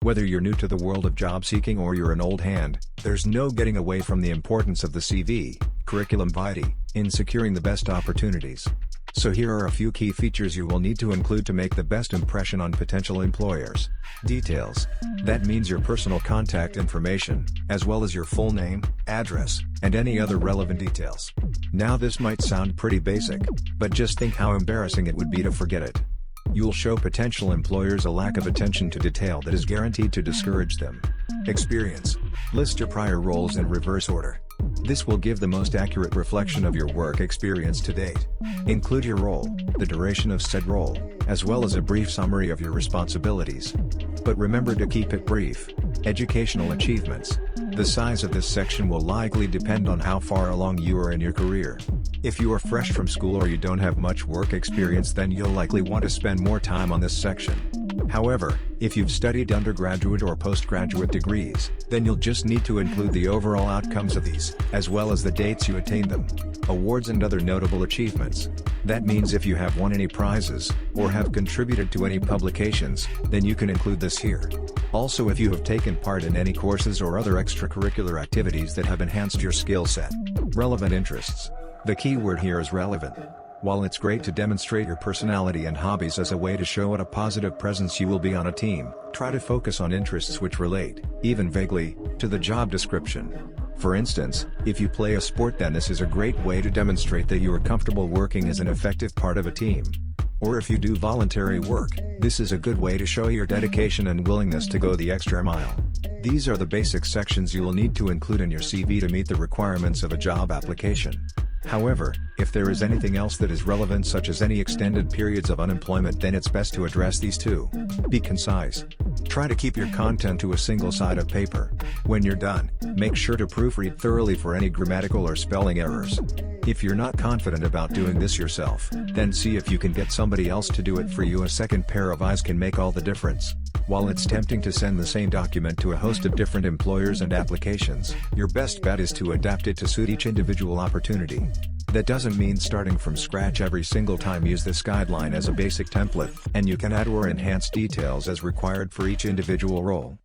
Whether you're new to the world of job seeking or you're an old hand, there's no getting away from the importance of the CV, curriculum vitae, in securing the best opportunities. So here are a few key features you will need to include to make the best impression on potential employers. Details. That means your personal contact information, as well as your full name, address, and any other relevant details. Now this might sound pretty basic, but just think how embarrassing it would be to forget it. You'll show potential employers a lack of attention to detail that is guaranteed to discourage them. Experience. List your prior roles in reverse order. This will give the most accurate reflection of your work experience to date. Include your role, the duration of said role, as well as a brief summary of your responsibilities. But remember to keep it brief. Educational achievements. The size of this section will likely depend on how far along you are in your career. If you are fresh from school or you don't have much work experience, then you'll likely want to spend more time on this section. However, if you've studied undergraduate or postgraduate degrees, then you'll just need to include the overall outcomes of these, as well as the dates you attained them. Awards and other notable achievements. That means if you have won any prizes, or have contributed to any publications, then you can include this here. Also, if you have taken part in any courses or other extracurricular activities that have enhanced your skill set. Relevant interests. The key word here is relevant. While it's great to demonstrate your personality and hobbies as a way to show what a positive presence you will be on a team, try to focus on interests which relate, even vaguely, to the job description. For instance, if you play a sport, then this is a great way to demonstrate that you are comfortable working as an effective part of a team. Or if you do voluntary work, this is a good way to show your dedication and willingness to go the extra mile. These are the basic sections you will need to include in your CV to meet the requirements of a job application. However, if there is anything else that is relevant, such as any extended periods of unemployment, then it's best to address these too. Be concise. Try to keep your content to a single side of paper. When you're done, make sure to proofread thoroughly for any grammatical or spelling errors. If you're not confident about doing this yourself, then see if you can get somebody else to do it for you. A second pair of eyes can make all the difference. While it's tempting to send the same document to a host of different employers and applications, your best bet is to adapt it to suit each individual opportunity. That doesn't mean starting from scratch every single time. Use this guideline as a basic template, and you can add or enhance details as required for each individual role.